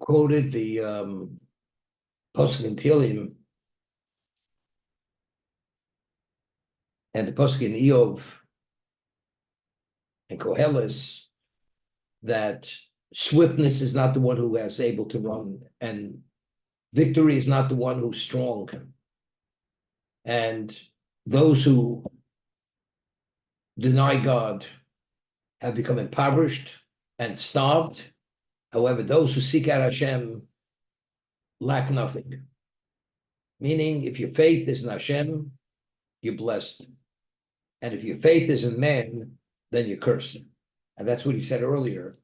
quoted the Pasuk in Tehillim and the Pasuk in Eov and Koheles that swiftness is not the one who is able to run, and victory is not the one who's strong. And those who deny God have become impoverished and starved. However, those who seek out Hashem lack nothing. Meaning, if your faith is in Hashem, you're blessed. And if your faith is in man, then you're cursed. And that's what he said earlier,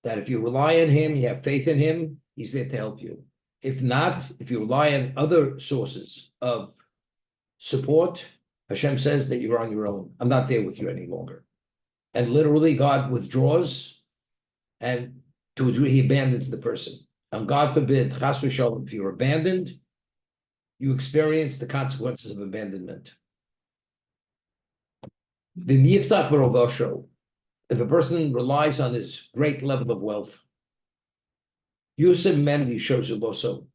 that if you rely on him, you have faith in him, he's there to help you. If not, if you rely on other sources of support, Hashem says that you're on your own. I'm not there with you any longer. And literally, God withdraws, and to a degree, he abandons the person. And God forbid, chas v'shalom, if you're abandoned, you experience the consequences of abandonment. If a person relies on his great level of wealth, Yusuf humanity shows you also.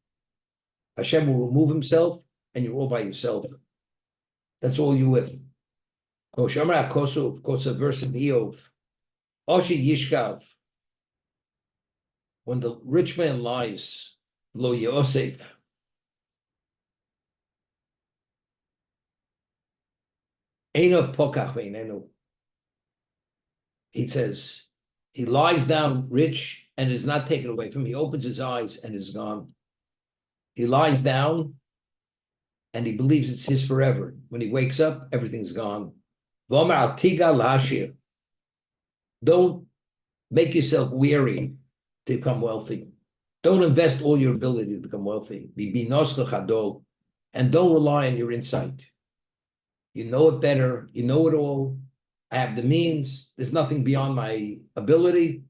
Hashem will remove himself, and you're all by yourself. That's all you're with. Of course, a verse in Eov. Oshi Yishkav. When the rich man lies, Lo Yosef. Einov Pokach Ve'inenu. He says, he lies down rich and is not taken away from him. He opens his eyes and is gone. He lies down and he believes it's his forever. When he wakes up, everything's gone. Don't make yourself weary to become wealthy. Don't invest all your ability to become wealthy. And don't rely on your insight. You know it better. You know it all. I have the means. There's nothing beyond my ability.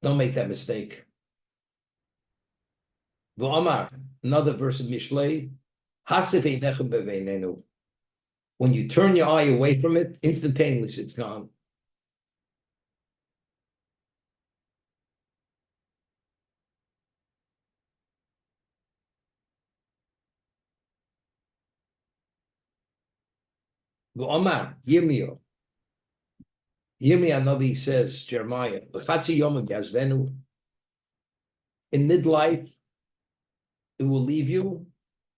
Don't make that mistake. Another verse of Mishlei. When you turn your eye away from it, instantaneously it's gone. Yirmiyah Navi says, Jeremiah, in midlife, it will leave you,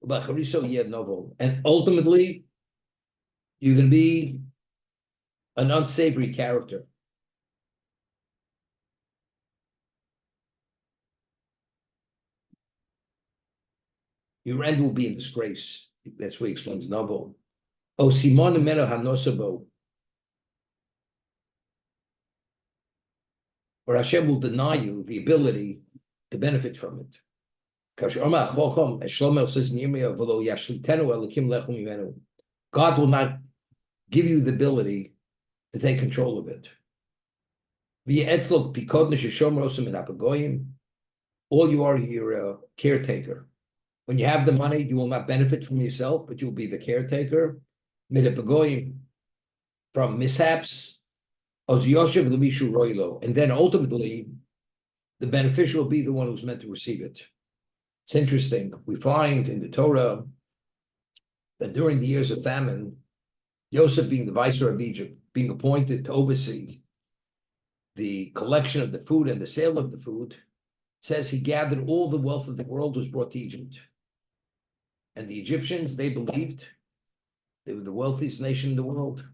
and ultimately, you're going to be an unsavory character. Your end will be in disgrace. That's what he explains Novel. O Simon Meno Hanosabo. Or Hashem will deny you the ability to benefit from it. As Shlomo says in Yirmiyah, God will not give you the ability to take control of it. All you are, you're a caretaker. When you have the money, you will not benefit from yourself, but you'll be the caretaker. From mishaps, and then ultimately, the beneficial will be the one who's meant to receive it. It's interesting. We find in the Torah that during the years of famine, Yosef, being the viceroy of Egypt, being appointed to oversee the collection of the food and the sale of the food, says he gathered all the wealth of the world was brought to Egypt. And the Egyptians, they believed they were the wealthiest nation in the world.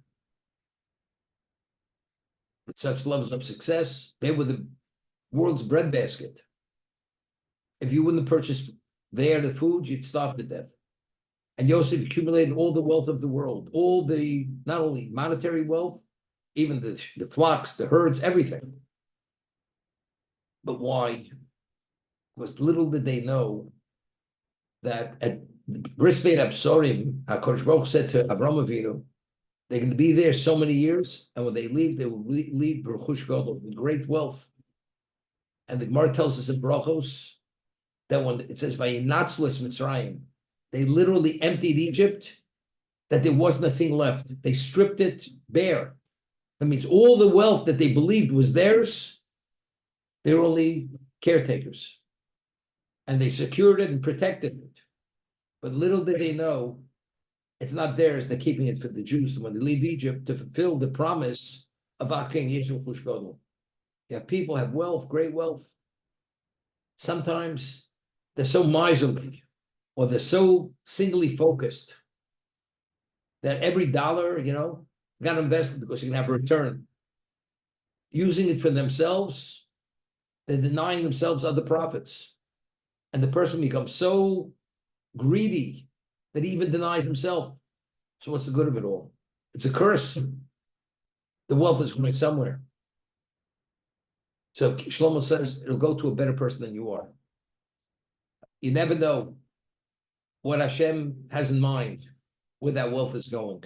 With such levels of success, they were the world's breadbasket. If you wouldn't have purchased there the food, you'd starve to death. And Yosef accumulated all the wealth of the world, all the, not only monetary wealth, even the flocks, the herds, everything. But why? Because little did they know that at Bris Bein Absorim, HaKadosh Baruch said to Avram Avinu, they're going to be there so many years, and when they leave, they will leave B'ruchush Gadol, with great wealth. And the Gemara tells us in Brachos that when it says Vayinatzlos Mitzrayim, they literally emptied Egypt, that there was nothing left. They stripped it bare. That means all the wealth that they believed was theirs, they're only caretakers. And they secured it and protected it. But little did they know, it's not theirs, they're keeping it for the Jews when they leave Egypt to fulfill the promise of Akin Yisrael Chushkodel. You have people have wealth, great wealth. Sometimes they're so miserly or they're so singly focused that every dollar, got invested because you can have a return. Using it for themselves, they're denying themselves other profits. And the person becomes so greedy that he even denies himself. So what's the good of it all? It's a curse. The wealth is going somewhere. So Shlomo says it'll go to a better person than you are. You never know what Hashem has in mind, where that wealth is going.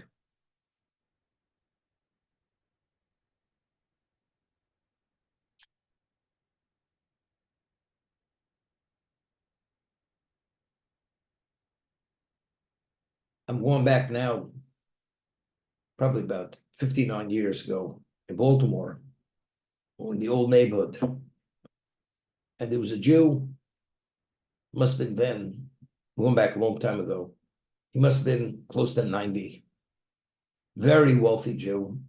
I'm going back now, probably about 59 years ago in Baltimore, in the old neighborhood. And there was a Jew, must have been then, going back a long time ago. He must have been close to 90. Very wealthy Jew.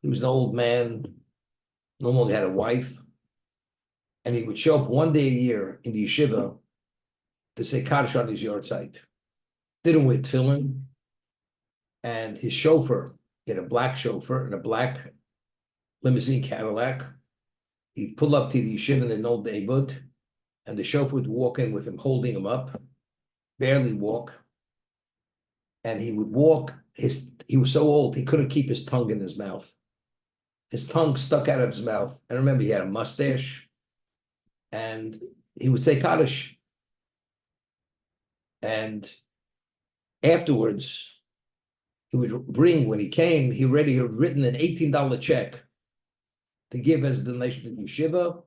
He was an old man, no longer had a wife. And he would show up one day a year in the yeshiva to say Kaddish on his yard site. Didn't wear tefillin. And his chauffeur, he had a black chauffeur and a black limousine Cadillac. He'd pull up to the yeshiva in an old neighborhood, and the chauffeur would walk in with him, holding him up, barely walk. And he would walk, he was so old, he couldn't keep his tongue in his mouth. His tongue stuck out of his mouth. And I remember he had a mustache, and he would say Kaddish. And afterwards, he would bring, when he came, he already had written an $18 check to give as a donation to the yeshiva,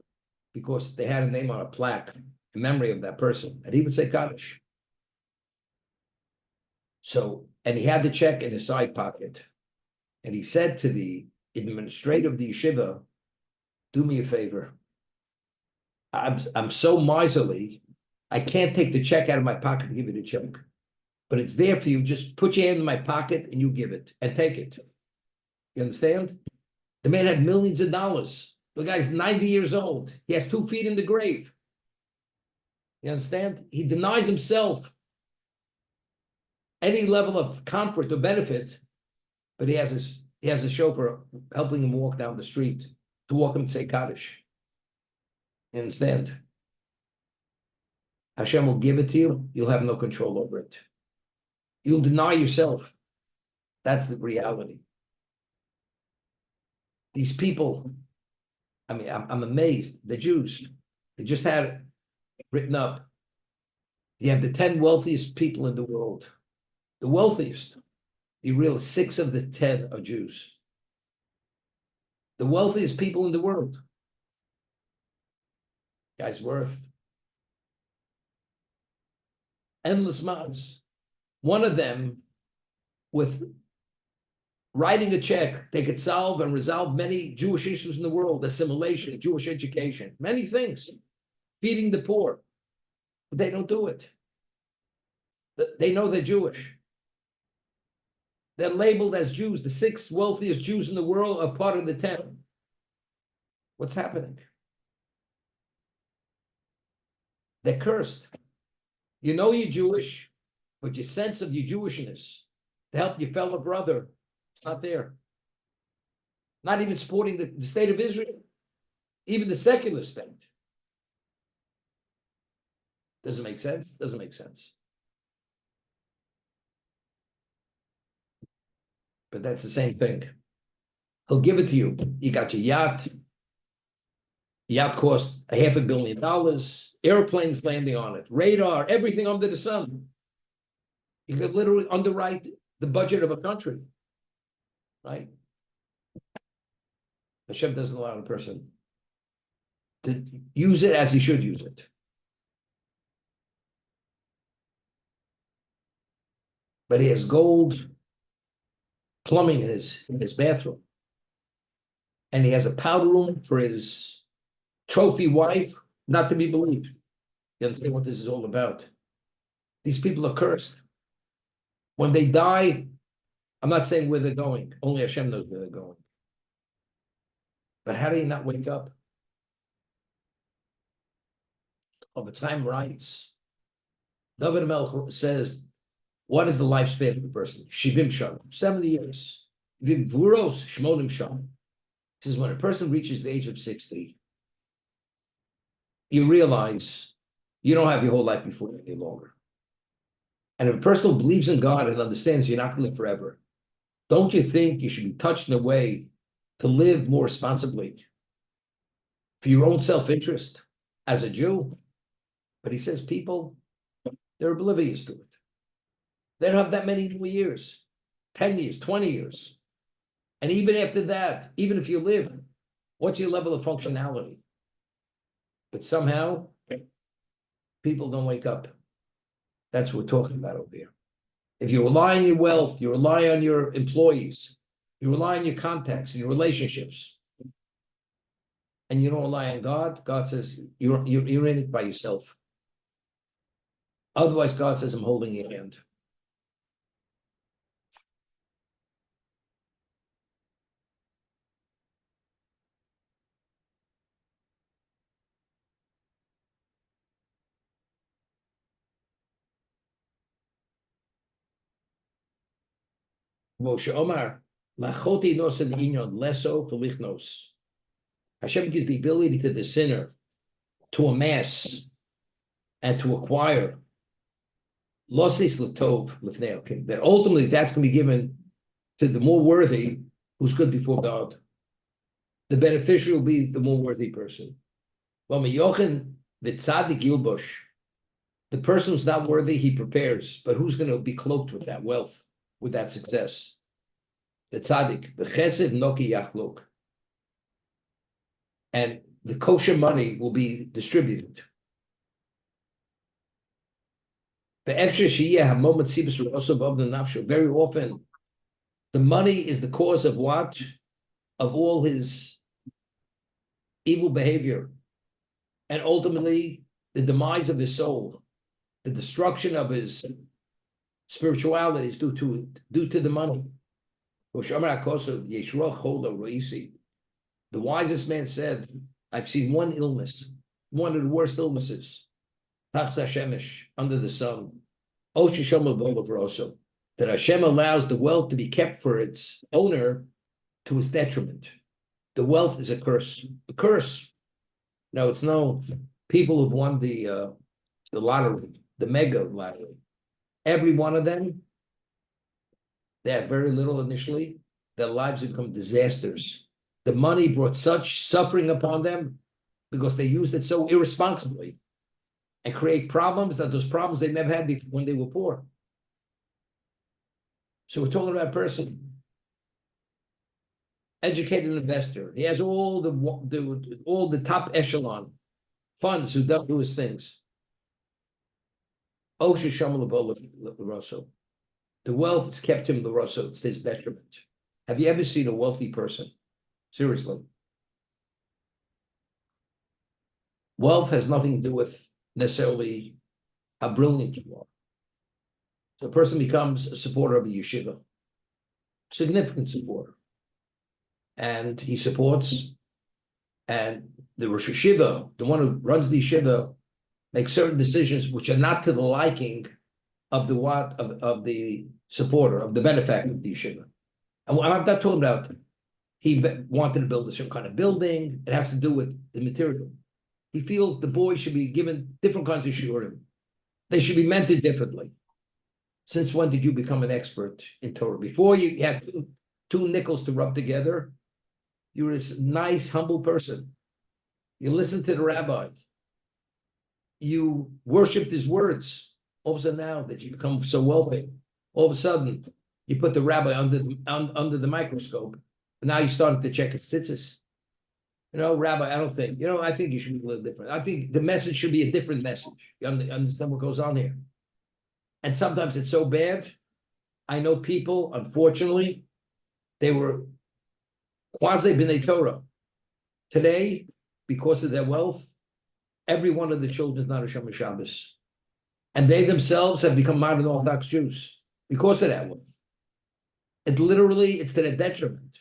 because they had a name on a plaque in memory of that person. And he would say Kaddish. So, and he had the check in his side pocket. And he said to the administrator of the yeshiva, do me a favor. I'm so miserly, I can't take the check out of my pocket to give you the check. But it's there for you. Just put your hand in my pocket and you give it and take it. You understand? The man had millions of dollars. The guy's 90 years old. He has 2 feet in the grave. You understand? He denies himself any level of comfort or benefit, but he has a chauffeur helping him walk down the street to walk him to say Kaddish. You understand? Hashem will give it to you. You'll have no control over it. You'll deny yourself. That's the reality. These people, I mean, I'm amazed. The Jews, they just had it written up. You have the 10 wealthiest people in the world. The wealthiest. The real 6 of the 10 are Jews. The wealthiest people in the world. Guy's worth endless amounts. One of them, with writing a check, they could solve and resolve many Jewish issues in the world: assimilation, Jewish education, many things, feeding the poor. But they don't do it. They know they're Jewish. They're labeled as Jews. The 6 wealthiest Jews in the world are part of the 10. What's happening? They're cursed. You know you're Jewish, but your sense of your Jewishness to help your fellow brother, it's not there. Not even supporting the state of Israel, even the secular state. Doesn't make sense? Doesn't make sense. But that's the same thing. He'll give it to you. You got your yacht. Yacht cost $500 million. Airplanes landing on it. Radar, everything under the sun. You could literally underwrite the budget of a country. Right? Hashem doesn't allow a person to use it as he should use it. But he has gold plumbing in his bathroom. And he has a powder room for his trophy wife not to be believed. You understand what this is all about? These people are cursed. When they die, I'm not saying where they're going. Only Hashem knows where they're going. But how do you not wake up? Over time writes, David Melch says, what is the lifespan of a person? Shivim Shalom, 70 years. Vim Vuros Shmonim Shalom. He says, when a person reaches the age of 60, you realize you don't have your whole life before you any longer. And if a person who believes in God and understands you're not going to live forever, don't you think you should be touched in a way to live more responsibly for your own self-interest as a Jew? But he says people, they're oblivious to it. They don't have that many more years, 10 years, 20 years. And even after that, even if you live, what's your level of functionality? But somehow, people don't wake up. That's what we're talking about over here. If you rely on your wealth, you rely on your employees, you rely on your contacts and your relationships, and you don't rely on God, God says, you're in it by yourself. Otherwise, God says, I'm holding your hand. Moshe Omar, Lachoti nos en inyon, leso felichnos. Hashem gives the ability to the sinner to amass and to acquire losis latov lifnei, that ultimately that's going to be given to the more worthy who's good before God. The beneficiary will be the more worthy person. Well, Meyochin, the tzaddik yilbosh, the person who's not worthy, he prepares, but who's going to be cloaked with that wealth, with that success? The tzaddik, the chesed noki yachlok. And the kosher money will be distributed. Very often, the money is the cause of what? Of all his evil behavior. And ultimately, the demise of his soul, the destruction of his spirituality is due to the money. The wisest man said, I've seen one illness, one of the worst illnesses, under the sun, that Hashem allows the wealth to be kept for its owner to his detriment. The wealth is a curse. A curse. Now, it's no people who've won the lottery, the mega lottery. Every one of them, they have very little initially. Their lives become disasters. The money brought such suffering upon them because they used it so irresponsibly and create problems that those problems they never had before when they were poor. So we're talking about a person, educated investor. He has all the top echelon funds who don't do his things. The wealth is kept him the Rosso, it's his detriment. Have you ever seen a wealthy person? Seriously. Wealth has nothing to do with necessarily how brilliant you are. So a person becomes a supporter of a yeshiva, significant supporter. And he supports, and the Rosh Yeshiva, the one who runs the yeshiva, makes certain decisions which are not to the liking of the supporter, of the benefactor of the yeshiva. And I'm not talking about he wanted to build a certain kind of building. It has to do with the material. He feels the boys should be given different kinds of shurim. They should be mentored differently. Since when did you become an expert in Torah? Before you had two nickels to rub together, you were a nice, humble person. You listened to the rabbi. You worshipped his words. All of a sudden now that you become so wealthy, all of a sudden you put the rabbi under the microscope. And now you're starting to check his tzitzis. Rabbi, I think you should be a little different. I think the message should be a different message. You understand what goes on here? And sometimes it's so bad. I know people, unfortunately, they were quasi b'nei Torah. Today, because of their wealth, Every one of the children is not a Shomer Shabbos. And they themselves have become modern Orthodox Jews because of that one. It's to their detriment.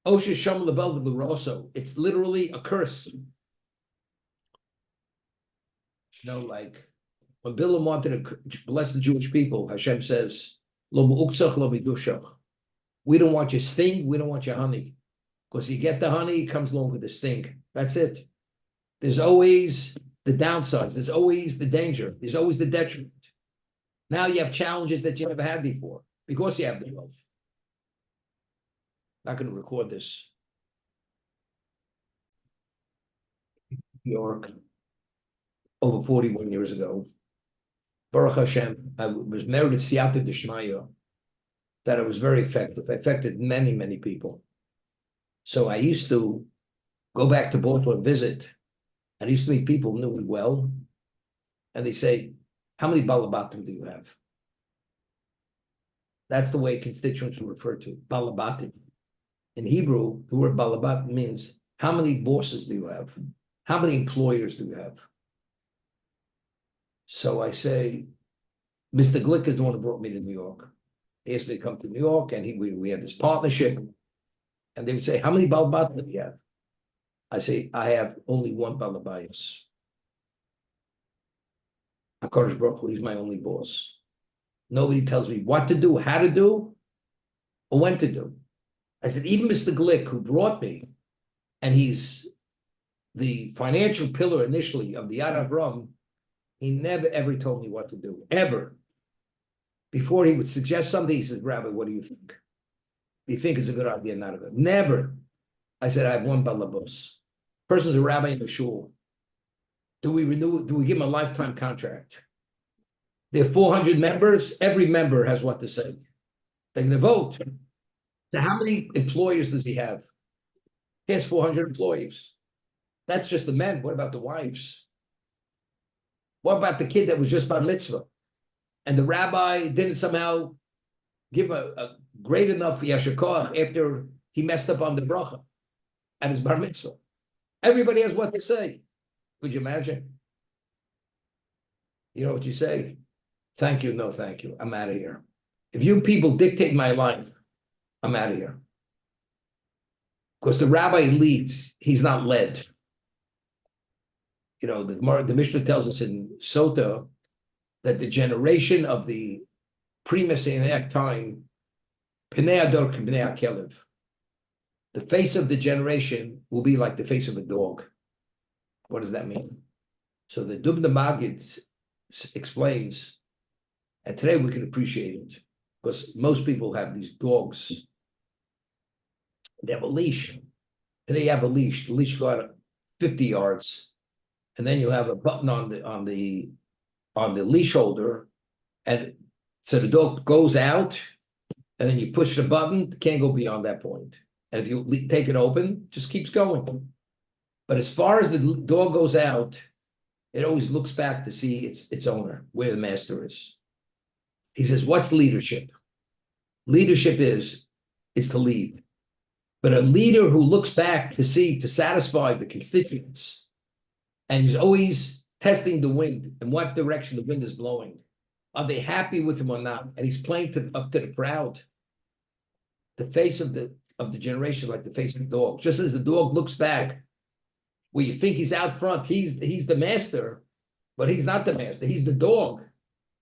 Osha Shom Lebel V'Luroso. It's literally a curse. Like when Bilam wanted to bless the Jewish people, Hashem says, Lo mu'uktzach, lo midushach. We don't want your sting, we don't want your honey. Because you get the honey, it comes along with the sting. That's it. There's always the downsides. There's always the danger. There's always the detriment. Now you have challenges that you never had before because you have the wealth. Not going to record this. New York, over 41 years ago. Baruch Hashem, I was married at Siyata D'Shmaya, that I was very effective. I affected many, many people. So I used to go back to Baltimore and visit. And I used to meet people who knew me well. And they say, how many balabatim do you have? That's the way constituents were referred to, balabatim. In Hebrew, the word balabat means, how many bosses do you have? How many employers do you have? So I say, Mr. Glick is the one who brought me to New York. He asked me to come to New York, and we had this partnership. And they would say, how many balabatim do you have? I say, I have only one balabayas. HaKadosh Baruch Hu, he's my only boss. Nobody tells me what to do, how to do, or when to do. I said, even Mr. Glick, who brought me, and he's the financial pillar initially of the Yad Avram, he never ever told me what to do, ever. Before he would suggest something, he says, Rabbi, what do you think? Do you think it's a good idea, not a good? Never. I said, I have one balabos. Person's a rabbi in the shul. Do we give him a lifetime contract? There are 400 members. Every member has what to say. They're going to vote. So how many employers does he have? He has 400 employees. That's just the men. What about the wives? What about the kid that was just bar mitzvah? And the rabbi didn't somehow give a great enough yashikah after he messed up on the bracha at his bar mitzvah. Everybody has what to say. Could you imagine? You know what you say? Thank you, no thank you. I'm out of here. If you people dictate my life, I'm out of here. Because the rabbi leads, he's not led. You know, the Mishnah tells us in Sota that the generation of the pre-Messianic time, Pnei Ador Pnei HaKelev, the face of the generation will be like the face of a dog. What does that mean? So the Dubna Magid explains, and today we can appreciate it, because most people have these dogs. They have a leash. Today you have a leash. The leash go out 50 yards, and then you have a button on the leash holder, and so the dog goes out, and then you push the button, can't go beyond that point. And if you take it open, just keeps going. But as far as the dog goes out, it always looks back to see its owner, where the master is. He says, what's leadership? Leadership is to lead. But a leader who looks back to satisfy the constituents, and he's always testing the wind and what direction the wind is blowing. Are they happy with him or not? And he's playing up to the crowd. The face of the generation, like the face of the dog. Just as the dog looks back, where you think he's out front, he's the master, but he's not the master. He's the dog.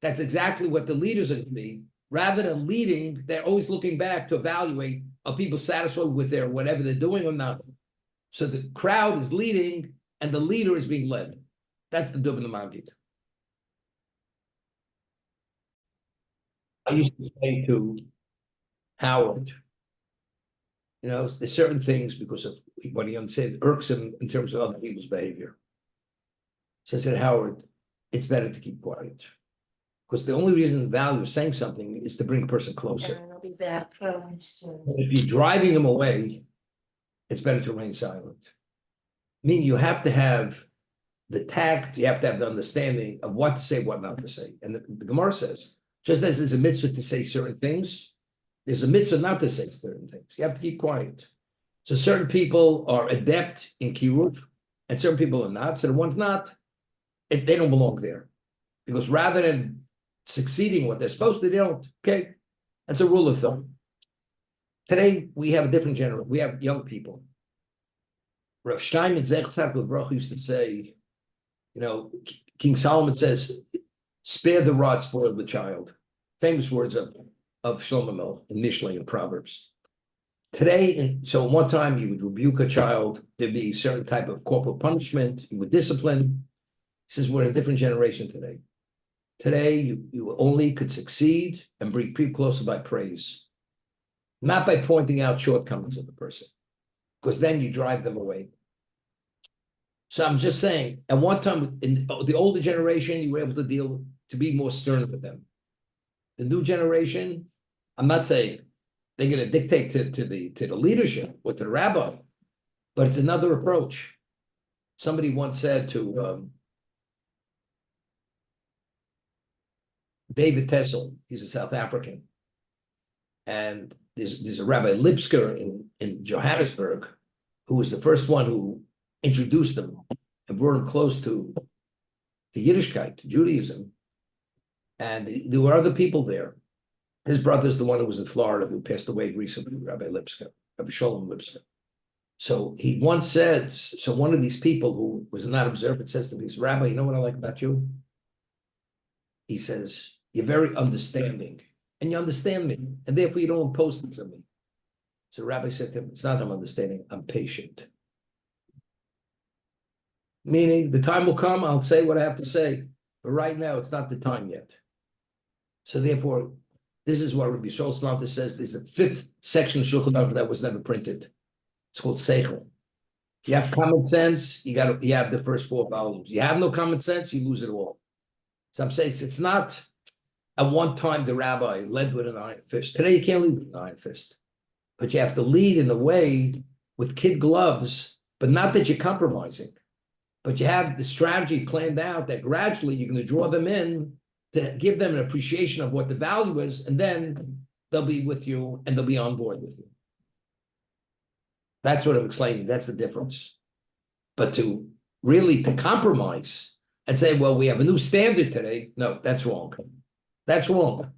That's exactly what the leaders are to be. Rather than leading, they're always looking back to evaluate, are people satisfied with their whatever they're doing or not? So the crowd is leading, and the leader is being led. That's the Dubna Magid. I used to say to Howard, you know, there's certain things because of what he said irks him in terms of other people's behavior. So I said, Howard, it's better to keep quiet. Because the only reason the value of saying something is to bring a person closer. I'll be back. If you're driving them away, it's better to remain silent. Meaning you have to have the tact, you have to have the understanding of what to say, what not to say. And the Gemara says, just as there's a mitzvah to say certain things, there's a mitzvah not to say certain things. You have to keep quiet. So certain people are adept in kiruv, and certain people are not. So the ones not, they don't belong there. Because rather than succeeding what they're supposed to, they don't. Okay. That's a rule of thumb. Today, we have a different generation. We have young people. Rav Steinman Zech used to say, King Solomon says, spare the rod, spoil the child. Famous words of Shlomo Melech in Mishlei and Proverbs. Today, so one time you would rebuke a child, there'd be a certain type of corporal punishment, you would discipline. He says we're in a different generation today. Today, you only could succeed and bring people closer by praise, not by pointing out shortcomings of the person, because then you drive them away. So I'm just saying, at one time, in the older generation, you were able to be more stern with them. The new generation, I'm not saying they're going to dictate to the leadership or to the rabbi, but it's another approach. Somebody once said to David Tessel, he's a South African, and there's a Rabbi Lipsker in Johannesburg, who was the first one who introduced them and brought them close to Yiddishkeit, to Judaism. And there were other people there. His brother's the one who was in Florida who passed away recently, Rabbi Lipsker, Rabbi Sholem Lipsker. So he once said, so one of these people who was not observant says to me, Rabbi, you know what I like about you? He says, you're very understanding, and you understand me, and therefore you don't impose things on me. So Rabbi said to him, it's not I'm understanding, I'm patient. Meaning, the time will come, I'll say what I have to say, but right now, it's not the time yet. So therefore, this is what Rabbi Shol Slanta says, there's a fifth section of Shulchan Aruch that was never printed. It's called Seichel. You have common sense, you have the first 4 volumes. You have no common sense, you lose it all. So I'm saying it's not at one time the rabbi led with an iron fist. Today you can't lead with an iron fist. But you have to lead in the way with kid gloves, but not that you're compromising. But you have the strategy planned out that gradually you're going to draw them in to give them an appreciation of what the value is, and then they'll be with you and they'll be on board with you. That's what I'm explaining. That's the difference. But to compromise and say, well, we have a new standard today. No, that's wrong. That's wrong.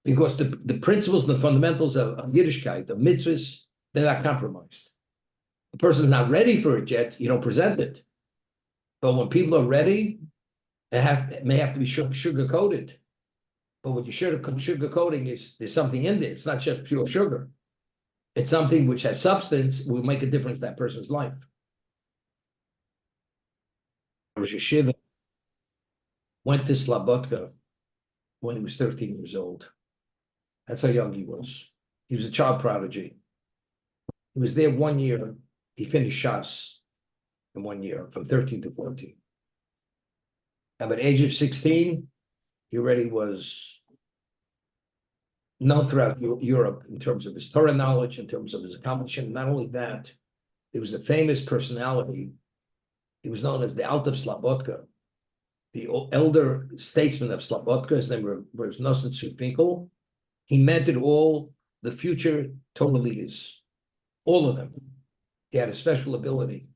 Because the principles and the fundamentals of Yiddishkeit, of mitzvahs, they're not compromised. The person's not ready for it yet, you don't present it. But when people are ready, it may have to be sugar-coated. But what you sugar-coating is there's something in there. It's not just pure sugar. It's something which has substance, will make a difference in that person's life. Rosh Hashiva went to Slobodka when he was 13 years old. That's how young he was. He was a child prodigy. He was there 1 year. He finished Shas in 1 year, from 13 to 14. And by the age of 16, he already was known throughout Europe in terms of his Torah knowledge, in terms of his accomplishment. Not only that, there was a famous personality. He was known as the Alt of Slobodka, the elder statesman of Slobodka. His name was Nosson Finkel. He mentored all the future Torah leaders, all of them. He had a special ability.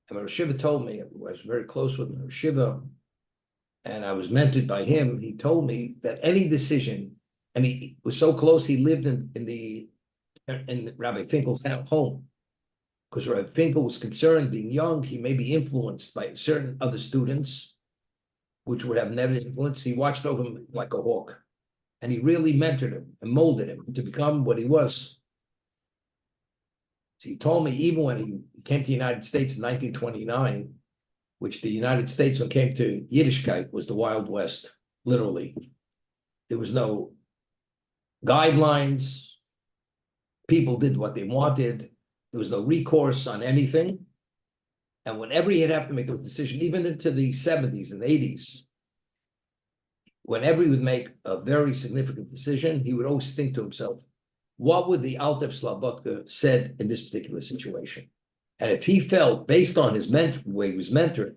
And Rosh Shiva told me, I was very close with Rosh Shiva, and I was mentored by him. He told me that any decision, and he was so close, he lived in Rabbi Finkel's home, because Rabbi Finkel was concerned, being young, he may be influenced by certain other students, which would have negative influence. He watched over him like a hawk, and he really mentored him and molded him to become what he was. So he told me, even when he came to the United States in 1929, which the United States, when it came to Yiddishkeit, was the Wild West, literally. There was no guidelines. People did what they wanted. There was no recourse on anything. And whenever he'd have to make a decision, even into the 70s and 80s, whenever he would make a very significant decision, he would always think to himself, what would the Alt of Slobodka said in this particular situation? And if he felt, based on his way he was mentored,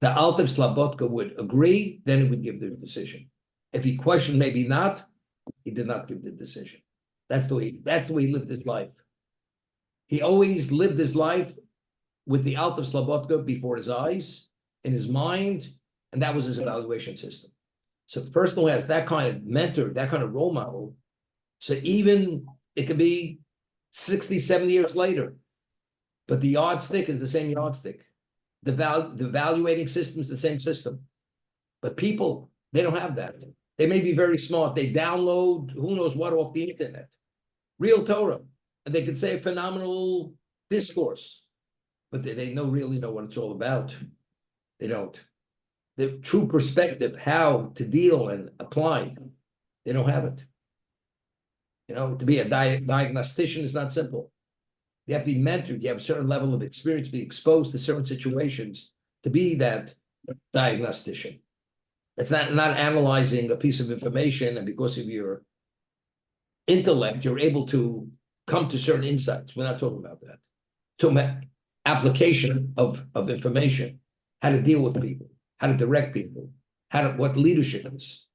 the Alt of Slobodka would agree, then he would give the decision. If he questioned maybe not, he did not give the decision. That's the way he lived his life. He always lived his life with the Alta Slabotka before his eyes, in his mind, and that was his evaluation system. So the person who has that kind of mentor, that kind of role model, so even it could be 60, 70 years later, but the yardstick is the same yardstick. The evaluating system is the same system. But people, they don't have that. They may be very smart. They download who knows what off the internet. Real Torah. And they could say a phenomenal discourse. But they really know what it's all about. They don't. The true perspective, how to deal and apply, they don't have it. To be a diagnostician is not simple. You have to be mentored. You have a certain level of experience, be exposed to certain situations to be that diagnostician. It's not analyzing a piece of information, and because of your intellect, you're able to come to certain insights. We're not talking about that. We're talking about application of information, how to deal with people, how to direct people, what leadership is.